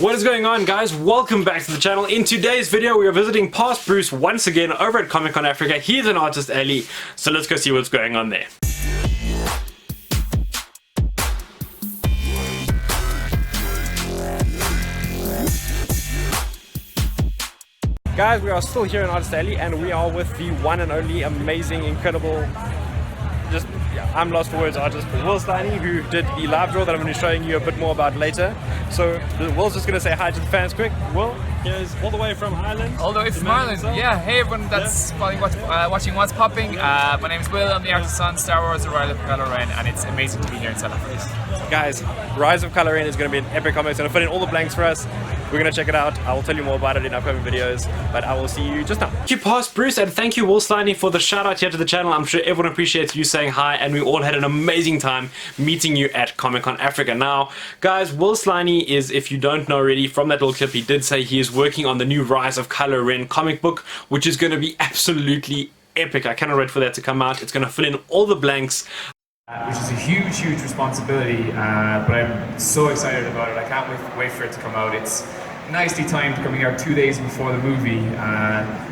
What is going on, guys? Welcome back to the channel. In today's video we are visiting past Bruce once again over at Comic-Con Africa. He's an artist alley, so let's go see what's going on there. Guys, we are still here in Artist Alley and we are with the one and only amazing, incredible, I'm lost for words artist, Will Sliney, who did the live draw that I'm going to be showing you a bit more about later. So Will's just going to say hi to the fans quick. Will, here's all the way from Ireland. All the way from Ireland, yeah. Hey everyone that's probably watching What's Popping. My name is Will, I'm the artist on Star Wars, The Rise of Kylo Ren, and it's amazing to be here in South Africa. Guys, Rise of Kylo Ren is going to be an epic comic. It's going to fill in all the blanks for us. We're going to check it out. I will tell you more about it in upcoming videos, but I will see you just now. Thank you, past Bruce, and thank you, Will Sliney, for the shout out here to the channel. I'm sure everyone appreciates you saying hi, and we all had an amazing time meeting you at Comic-Con Africa. Now, guys, Will Sliney is, if you don't know already, from that little clip, he did say he is working on the new Rise of Kylo Ren comic book, which is going to be absolutely epic. I cannot wait for that to come out. It's going to fill in all the blanks. Which is a huge responsibility, but I'm so excited about it. I can't wait for it to come out. It's nicely timed, coming out 2 days before the movie.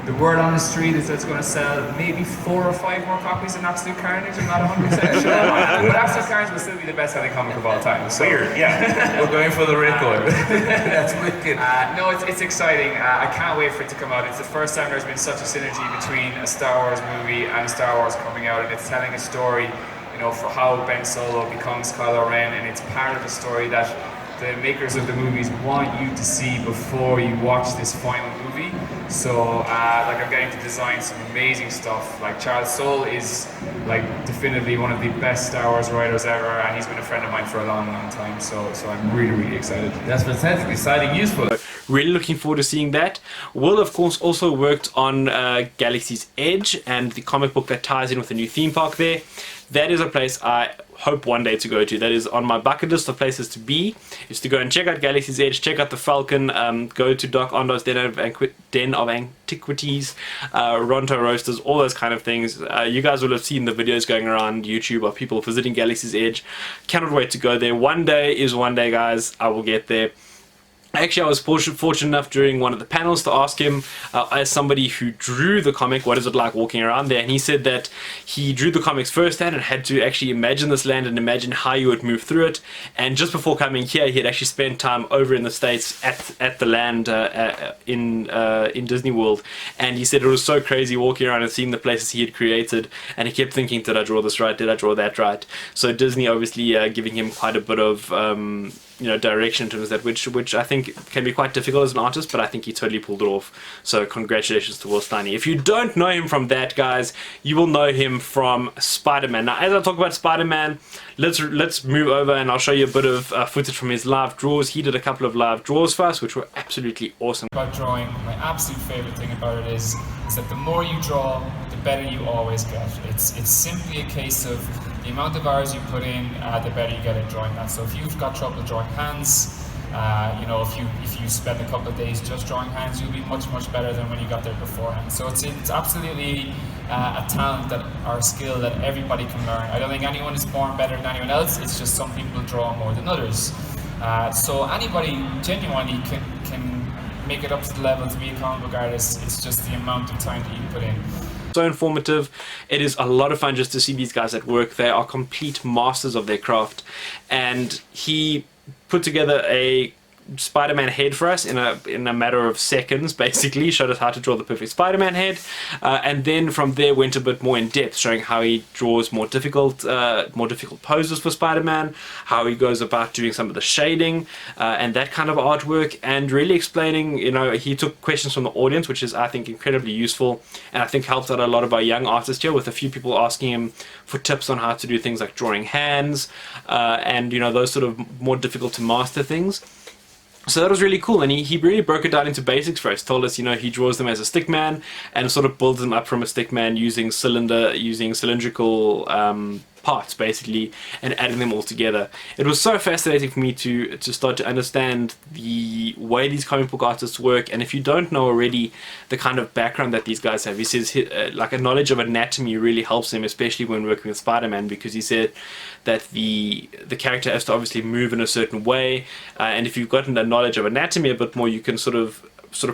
The word on the street is that it's going to sell maybe 4 or 5 more copies than Absolute Carnage. I'm not 100% sure, but Absolute Carnage will still be the best-selling comic of all time. So. Weird, yeah. We're going for the record. That's wicked. No, it's exciting. I can't wait for it to come out. It's the first time there's been such a synergy between a Star Wars movie and Star Wars coming out, and it's telling a story, you know, for how Ben Solo becomes Kylo Ren, and it's part of a story that the makers of the movies want you to see before you watch this final movie. So, like, I'm getting to design some amazing stuff. Like, Charles Soule is, like, definitively one of the best Star Wars writers ever, and he's been a friend of mine for a long time. So I'm really excited. That's fantastic, exciting, useful. Really looking forward to seeing that. Will, of course, also worked on Galaxy's Edge and the comic book that ties in with the new theme park there. That is a place I hope one day to go to. That is on my bucket list of places to be, is to go and check out Galaxy's Edge, check out the Falcon, go to Doc Ondo's Den of Antiquities, Ronto Roasters, all those kind of things. You guys will have seen the videos going around YouTube of people visiting Galaxy's Edge. Cannot wait to go there. One day is one day, guys. I will get there. Actually, I was fortunate enough during one of the panels to ask him, as somebody who drew the comic, what is it like walking around there? And he said that he drew the comics firsthand and had to actually imagine this land and imagine how you would move through it. And just before coming here, he had actually spent time over in the States at the land in Disney World. And he said it was so crazy walking around and seeing the places he had created. And he kept thinking, did I draw this right? Did I draw that right? So Disney obviously giving him quite a bit of direction in terms of that, which I think can be quite difficult as an artist, but I think he totally pulled it off. So congratulations to Will Sliney. If you don't know him from that, guys, you will know him from Spider-Man. Now, as I talk about Spider-Man, let's move over and I'll show you a bit of footage from his live draws. He did a couple of live draws for us, which were absolutely awesome. About drawing, my absolute favorite thing about it is that the more you draw, the better you always get. It's simply a case of the amount of hours you put in, the better you get at drawing that. So if you've got trouble drawing hands, if you spend a couple of days just drawing hands, you'll be much better than when you got there beforehand. So it's absolutely a talent or a skill that everybody can learn. I don't think anyone is born better than anyone else. It's just some people draw more than others. So anybody genuinely can make it up to the level to be a comic book artist. It's just the amount of time that you put in. So informative. It is a lot of fun just to see these guys at work. They are complete masters of their craft, and he put together a Spider-Man head for us in a matter of seconds. Basically showed us how to draw the perfect Spider-Man head, and then from there went a bit more in depth, showing how he draws more difficult poses for Spider-Man, how he goes about doing some of the shading and that kind of artwork, and really explaining, he took questions from the audience, which is, I think, incredibly useful, and I think helped out a lot of our young artists here, with a few people asking him for tips on how to do things like drawing hands and those sort of more difficult to master things. So that was really cool, and he really broke it down into basics for us. Told us, he draws them as a stick man and sort of builds them up from a stick man using cylindrical parts basically and adding them all together. It was so fascinating for me to start to understand the way these comic book artists work. And if you don't know already the kind of background that these guys have, he says like a knowledge of anatomy really helps him, especially when working with Spider-Man, because he said that the character has to obviously move in a certain way, and if you've gotten a knowledge of anatomy a bit more, you can sort of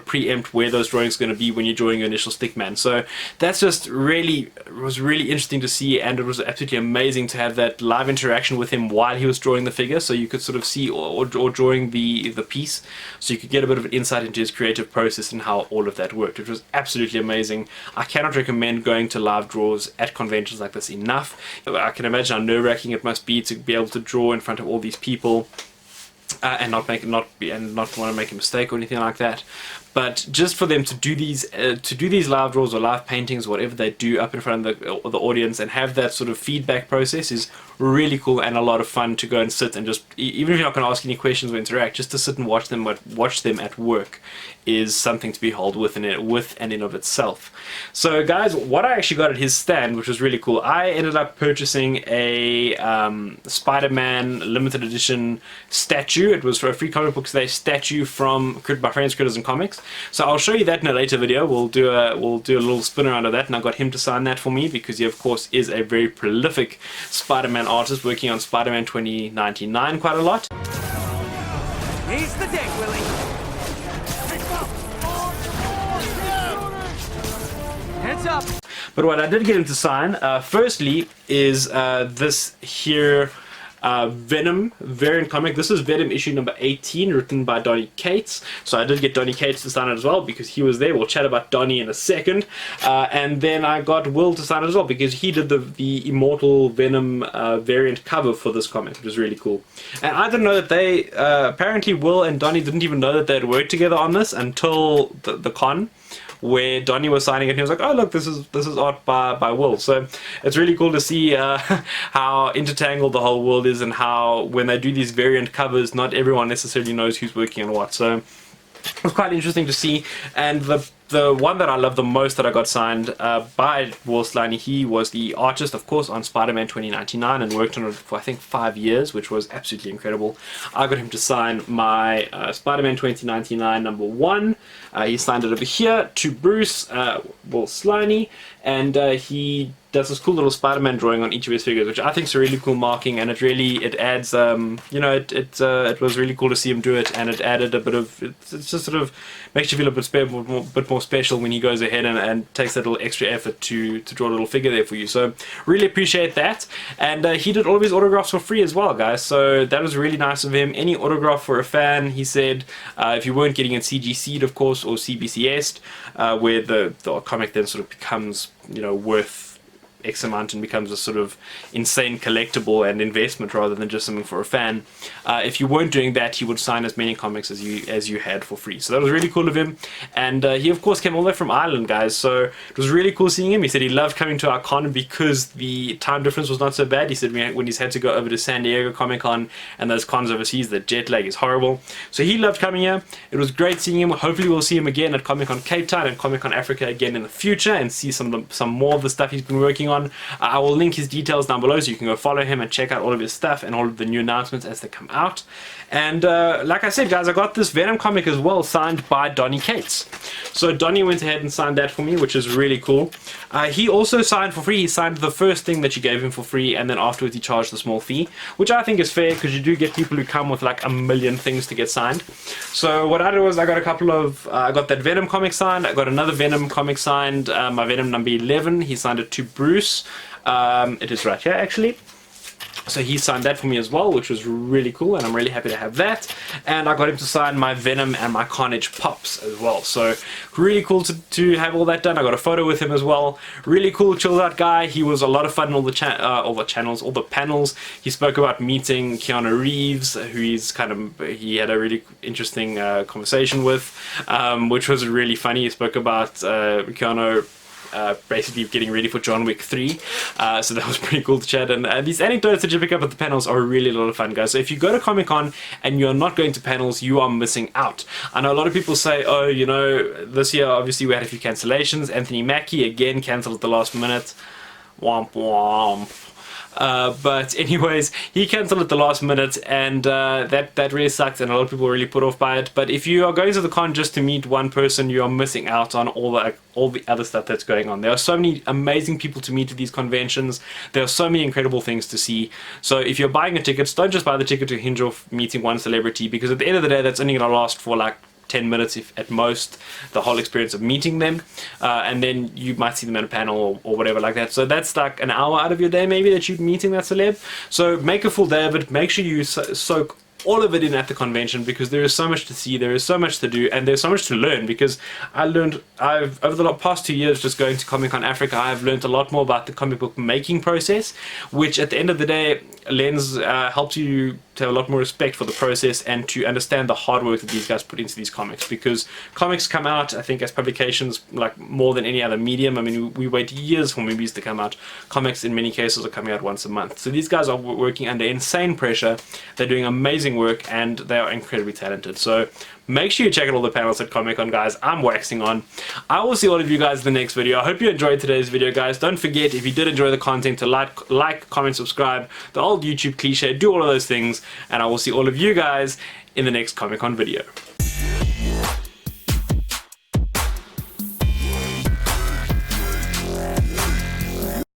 preempt where those drawings are going to be when you're drawing your initial stickman. So that's just was really interesting to see, and it was absolutely amazing to have that live interaction with him while he was drawing the figure, so you could sort of see or drawing the piece, so you could get a bit of an insight into his creative process and how all of that worked, which was absolutely amazing. I cannot recommend going to live draws at conventions like this enough. I can imagine how nerve-wracking it must be to be able to draw in front of all these people. And not want to make a mistake or anything like that, but just for them to do these live draws or live paintings, whatever they do, up in front of the audience and have that sort of feedback process is really cool and a lot of fun to go and sit and just, even if you're not going to ask any questions or interact, just to sit and watch them at work is something to behold with and in of itself. So guys, what I actually got at his stand, which was really cool, I ended up purchasing a Spider-Man limited edition statue. It was for a free comic book today statue from my friends Critters and Comics. So I'll show you that in a later video. We'll do a little spin around of that, and I got him to sign that for me because he of course is a very prolific Spider-Man artist, working on Spider-Man 2099 quite a lot. He's the day, Willie. Heads up. But what I did get him to sign, firstly, is this here Venom variant comic. This is Venom issue number 18, written by Donny Cates. So I did get Donny Cates to sign it as well because he was there. We'll chat about Donny in a second. And then I got Will to sign it as well because he did the Immortal Venom variant cover for this comic, which is really cool. And I didn't know that they, apparently Will and Donny didn't even know that they had worked together on this until the con, where Donny was signing it and he was like, oh look, this is art by Will. So it's really cool to see how intertangled the whole world is, and how when they do these variant covers, not everyone necessarily knows who's working on what. So it was quite interesting to see. And the one that I love the most that I got signed by Will Sliney, he was the artist, of course, on Spider-Man 2099 and worked on it for I think 5 years, which was absolutely incredible. I got him to sign my Spider-Man 2099 #1. He signed it over here to Bruce, Will Sliney, and he does this cool little Spider-Man drawing on each of his figures, which I think is a really cool marking, and it adds, it was really cool to see him do it, and it added a bit of, it just sort of makes you feel a bit more special when he goes ahead and takes that little extra effort to draw a little figure there for you. So really appreciate that. And he did all of his autographs for free as well, guys, so that was really nice of him. Any autograph for a fan, he said, if you weren't getting it CGC'd, of course, or CBCS'd, where the comic then sort of becomes, worth X amount and becomes a sort of insane collectible and investment rather than just something for a fan. If you weren't doing that, he would sign as many comics as you had for free. So that was really cool of him. And he of course came all the way from Ireland, guys, so it was really cool seeing him. He said he loved coming to our con because the time difference was not so bad. He said when he's had to go over to San Diego Comic Con and those cons overseas, the jet lag is horrible. So he loved coming here. It was great seeing him. Hopefully we'll see him again at Comic Con Cape Town and Comic Con Africa again in the future and see some more of the stuff he's been working on. I will link his details down below so you can go follow him and check out all of his stuff and all of the new announcements as they come out. And like I said, guys, I got this Venom comic as well, signed by Donny Cates. So Donny went ahead and signed that for me, which is really cool. He also signed for free. He signed the first thing that you gave him for free, and then afterwards he charged a small fee, which I think is fair because you do get people who come with like a million things to get signed. So what I did was I got I got that Venom comic signed. I got another Venom comic signed, my Venom number 11. He signed it to Bruce. It is right here actually. So he signed that for me as well, which was really cool, and I'm really happy to have that. And I got him to sign my Venom and my Carnage pops as well. So really cool to have all that done. I got a photo with him as well. Really cool, chilled out guy. He was a lot of fun in all the panels. He spoke about meeting Keanu Reeves, who he had a really interesting conversation with, which was really funny. He spoke about Keanu basically getting ready for John Wick 3, so that was pretty cool to chat. And these anecdotes that you pick up at the panels are really a lot of fun, guys. So if you go to Comic-Con and you're not going to panels, you are missing out. I know a lot of people say, oh, this year obviously we had a few cancellations. Anthony Mackie again cancelled at the last minute. Womp womp. But anyways, he cancelled at the last minute, and that really sucks, and a lot of people were really put off by it. But if you are going to the con just to meet one person, you are missing out on all the other stuff that's going on. There are so many amazing people to meet at these conventions. There are so many incredible things to see. So if you're buying a ticket, don't just buy the ticket to hinge off meeting one celebrity, because at the end of the day, that's only going to last for like 10 minutes if at most, the whole experience of meeting them, and then you might see them at a panel or whatever like that. So that's like an hour out of your day maybe that you're meeting that celeb. So make a full day of it. Make sure you soak all of it in at the convention, because there is so much to see, there is so much to do, and there's so much to learn. Because I've over the past 2 years just going to Comic-Con Africa, I've learned a lot more about the comic book making process, which at the end of the day helps you to have a lot more respect for the process and to understand the hard work that these guys put into these comics. Because comics come out, I think, as publications like more than any other medium. I mean, we wait years for movies to come out. Comics in many cases are coming out once a month. So these guys are working under insane pressure. They're doing amazing work, and they are incredibly talented. So make sure you check out all the panels at Comic-Con, guys. I'm waxing on. I will see all of you guys in the next video. I hope you enjoyed today's video, guys. Don't forget, if you did enjoy the content, to like, comment, subscribe, the old YouTube cliche, do all of those things, and I will see all of you guys in the next Comic-Con video.